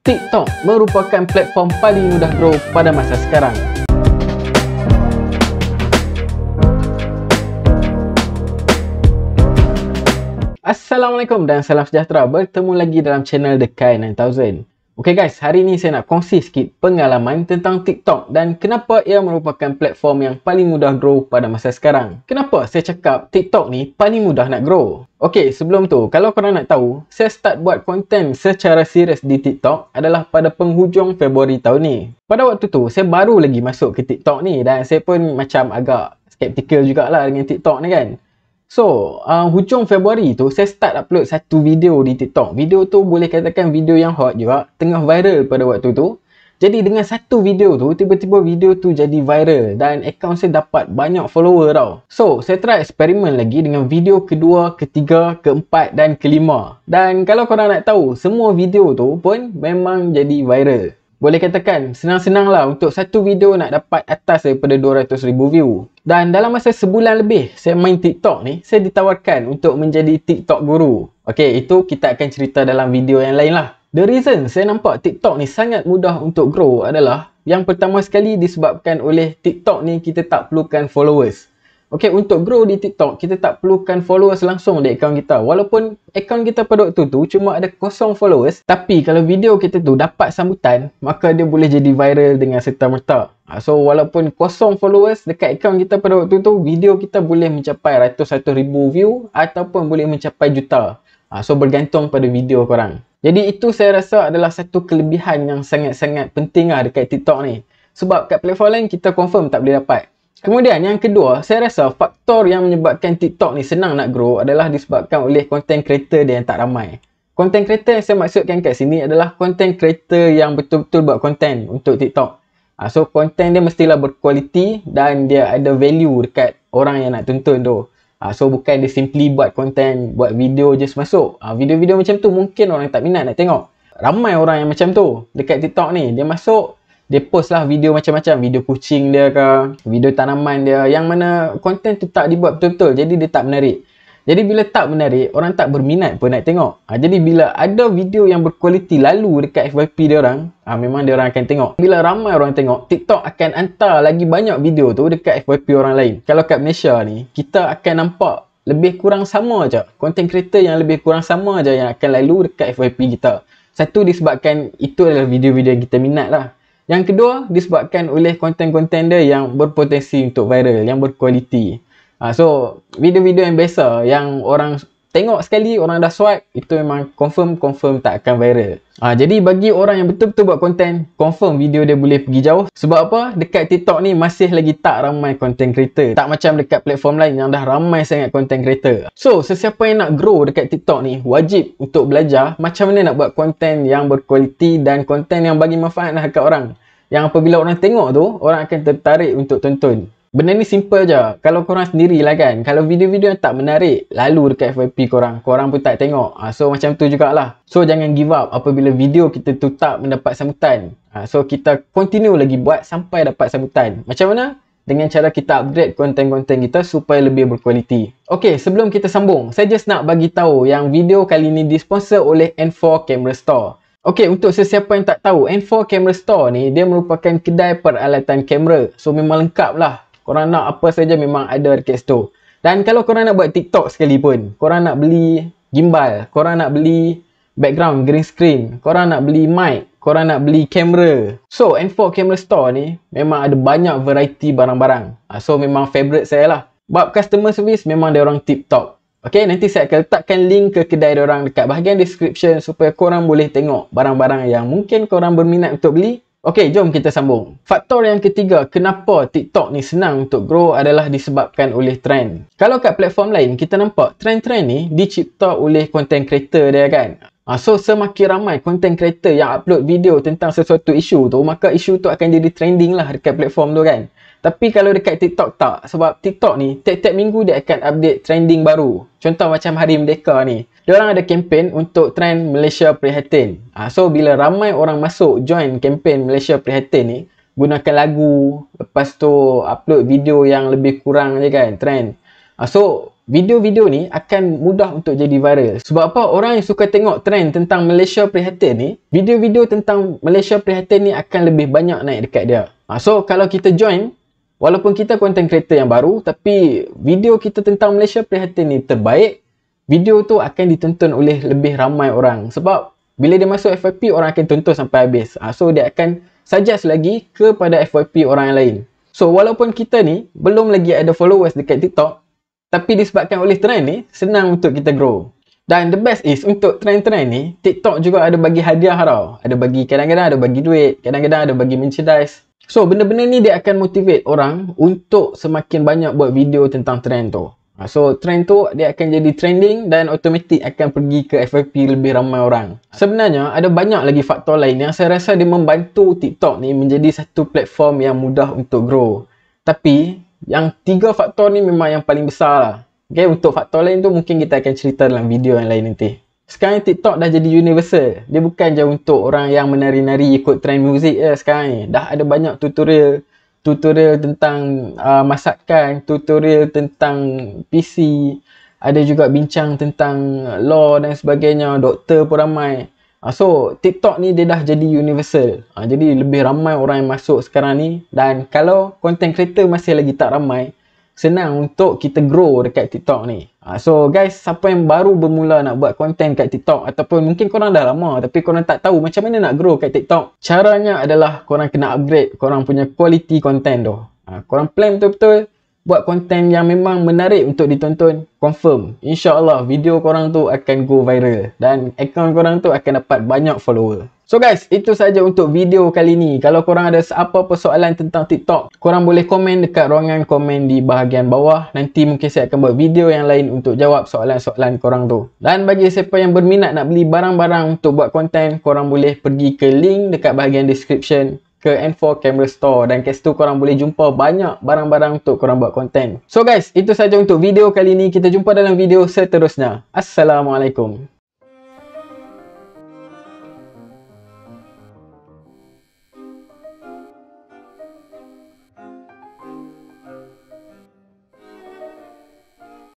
TikTok merupakan platform paling mudah grow pada masa sekarang. Assalamualaikum dan salam sejahtera. Bertemu lagi dalam channel The Kai 9000. Ok guys, hari ni saya nak kongsi sikit pengalaman tentang TikTok dan kenapa ia merupakan platform yang paling mudah grow pada masa sekarang. Kenapa saya cakap TikTok ni paling mudah nak grow? Ok, sebelum tu, kalau korang nak tahu, saya start buat konten secara serius di TikTok adalah pada penghujung Februari tahun ni. Pada waktu tu, saya baru lagi masuk ke TikTok ni dan saya pun macam agak skeptikal jugalah dengan TikTok ni kan. So, hujung Februari tu saya start upload satu video di TikTok. Video tu boleh katakan video yang hot juga, tengah viral pada waktu tu. Jadi dengan satu video tu, tiba-tiba video tu jadi viral dan akaun saya dapat banyak follower tau. So, saya try eksperimen lagi dengan video kedua, ketiga, keempat dan kelima. Dan kalau korang nak tahu, semua video tu pun memang jadi viral. Boleh katakan senang-senang lah untuk satu video nak dapat atas daripada 200,000 view. Dan dalam masa sebulan lebih saya main TikTok ni, saya ditawarkan untuk menjadi TikTok guru. Okay, itu kita akan cerita dalam video yang lain lah. The reason saya nampak TikTok ni sangat mudah untuk grow adalah yang pertama sekali disebabkan oleh TikTok ni kita tak perlukan followers. Okay, untuk grow di TikTok, kita tak perlukan followers langsung di akaun kita. Walaupun akaun kita pada waktu tu cuma ada kosong followers, tapi kalau video kita tu dapat sambutan, maka dia boleh jadi viral dengan serta-merta. So, walaupun kosong followers dekat akaun kita pada waktu tu, video kita boleh mencapai ratus-ratus ribu view ataupun boleh mencapai juta. So, bergantung pada video korang. Jadi, itu saya rasa adalah satu kelebihan yang sangat-sangat penting lah dekat TikTok ni. Sebab kat platform lain kita confirm tak boleh dapat. Kemudian yang kedua, saya rasa faktor yang menyebabkan TikTok ni senang nak grow adalah disebabkan oleh content creator dia yang tak ramai. Content creator yang saya maksudkan kat sini adalah content creator yang betul-betul buat content untuk TikTok. So content dia mestilah berkualiti dan dia ada value dekat orang yang nak tonton tu. So bukan dia simply buat content, buat video je masuk. Video-video macam tu mungkin orang tak minat nak tengok. Ramai orang yang macam tu dekat TikTok ni. Dia masuk, dia post lah video macam-macam, video kucing dia ke, video tanaman dia, yang mana konten tu tak dibuat betul-betul, jadi dia tak menarik. Jadi bila tak menarik, orang tak berminat pun nak tengok. Jadi bila ada video yang berkualiti lalu dekat FYP dia orang, memang dia orang akan tengok. Bila ramai orang tengok, TikTok akan hantar lagi banyak video tu dekat FYP orang lain. Kalau kat Malaysia ni, kita akan nampak lebih kurang sama je, content creator yang lebih kurang sama je yang akan lalu dekat FYP kita. Satu disebabkan itu adalah video-video yang kita minat lah. Yang kedua, disebabkan oleh konten-konten dia yang berpotensi untuk viral, yang berkualiti. So, video-video yang biasa, yang orang tengok sekali, orang dah swipe, itu memang confirm tak akan viral. Jadi, bagi orang yang betul-betul buat konten, confirm video dia boleh pergi jauh. Sebab apa? Dekat TikTok ni masih lagi tak ramai content creator. Tak macam dekat platform lain yang dah ramai sangat content creator. So, sesiapa yang nak grow dekat TikTok ni, wajib untuk belajar macam mana nak buat konten yang berkualiti dan konten yang bagi manfaat dekat orang. Yang apabila orang tengok tu, orang akan tertarik untuk tonton. Benda ni simple je. Kalau korang sendirilah kan, kalau video-video yang tak menarik lalu dekat FYP korang pun tak tengok. So macam tu jugalah. So jangan give up apabila video kita tu tak mendapat sambutan. So kita continue lagi buat sampai dapat sambutan. Macam mana? Dengan cara kita upgrade konten-konten kita supaya lebih berkualiti. Ok, sebelum kita sambung, saya just nak bagi tahu yang video kali ni disponsor oleh N4 Camera Store. Ok, untuk sesiapa yang tak tahu, N4 Camera Store ni dia merupakan kedai peralatan kamera. So memang lengkap lah. Korang nak apa saja memang ada dekat situ. Dan kalau korang nak buat TikTok sekalipun, korang nak beli gimbal, korang nak beli background green screen, korang nak beli mic, korang nak beli kamera. So N4 Camera Store ni memang ada banyak variety barang-barang. So memang favourite saya lah. Bab customer service memang dia orang tip top. Ok, nanti saya akan letakkan link ke kedai diorang dekat bahagian description supaya korang boleh tengok barang-barang yang mungkin korang berminat untuk beli. Ok, jom kita sambung. Faktor yang ketiga, kenapa TikTok ni senang untuk grow adalah disebabkan oleh trend. Kalau kat platform lain, kita nampak trend-trend ni dicipta oleh content creator dia kan. So, semakin ramai content creator yang upload video tentang sesuatu isu tu, maka isu tu akan jadi trending lah dekat platform tu kan. Tapi kalau dekat TikTok tak. Sebab TikTok ni, tiap-tiap minggu dia akan update trending baru. Contoh macam Hari Merdeka ni. Diorang ada kempen untuk trend Malaysia Prihatin. So, bila ramai orang masuk join kempen Malaysia Prihatin ni, gunakan lagu, lepas tu upload video yang lebih kurang je kan, trend. So, video-video ni akan mudah untuk jadi viral. Sebab apa? Orang yang suka tengok trend tentang Malaysia Prihatin ni, video-video tentang Malaysia Prihatin ni akan lebih banyak naik dekat dia. So kalau kita join, walaupun kita content creator yang baru, tapi video kita tentang Malaysia Prihatin ni terbaik, video tu akan ditonton oleh lebih ramai orang. Sebab bila dia masuk FYP, orang akan tonton sampai habis. So dia akan suggest lagi kepada FYP orang yang lain. So walaupun kita ni belum lagi ada followers dekat TikTok, tapi disebabkan oleh trend ni, senang untuk kita grow. Dan the best is, untuk trend-trend ni, TikTok juga ada bagi hadiah tau. Ada bagi, kadang-kadang ada bagi duit, kadang-kadang ada bagi merchandise. So benda-benda ni dia akan motivate orang untuk semakin banyak buat video tentang trend tu. So trend tu dia akan jadi trending dan automatik akan pergi ke FYP lebih ramai orang. Sebenarnya ada banyak lagi faktor lain yang saya rasa dia membantu TikTok ni menjadi satu platform yang mudah untuk grow. Tapi yang 3 faktor ni memang yang paling besar lah. Okay, untuk faktor lain tu mungkin kita akan cerita dalam video yang lain nanti. Sekarang TikTok dah jadi universal. Dia bukan je untuk orang yang menari-nari ikut trend muzik sekarang ni. Dah ada banyak tutorial tentang masakan, tutorial tentang PC, ada juga bincang tentang law dan sebagainya, doktor pun ramai. So TikTok ni dia dah jadi universal. Jadi lebih ramai orang yang masuk sekarang ni, dan kalau content creator masih lagi tak ramai, senang untuk kita grow dekat TikTok ni. So guys, siapa yang baru bermula nak buat content kat TikTok, ataupun mungkin korang dah lama tapi korang tak tahu macam mana nak grow kat TikTok, caranya adalah korang kena upgrade korang punya quality content tu. Korang plan betul-betul buat content yang memang menarik untuk ditonton, confirm InsyaAllah video korang tu akan go viral dan account korang tu akan dapat banyak follower. So guys, itu saja untuk video kali ni. Kalau korang ada apa-apa soalan tentang TikTok, korang boleh komen dekat ruangan komen di bahagian bawah. Nanti mungkin saya akan buat video yang lain untuk jawab soalan-soalan korang tu. Dan bagi siapa yang berminat nak beli barang-barang untuk buat konten, korang boleh pergi ke link dekat bahagian description ke N4 Camera Store, dan kat situ korang boleh jumpa banyak barang-barang untuk korang buat konten. So guys, itu saja untuk video kali ni. Kita jumpa dalam video seterusnya. Assalamualaikum.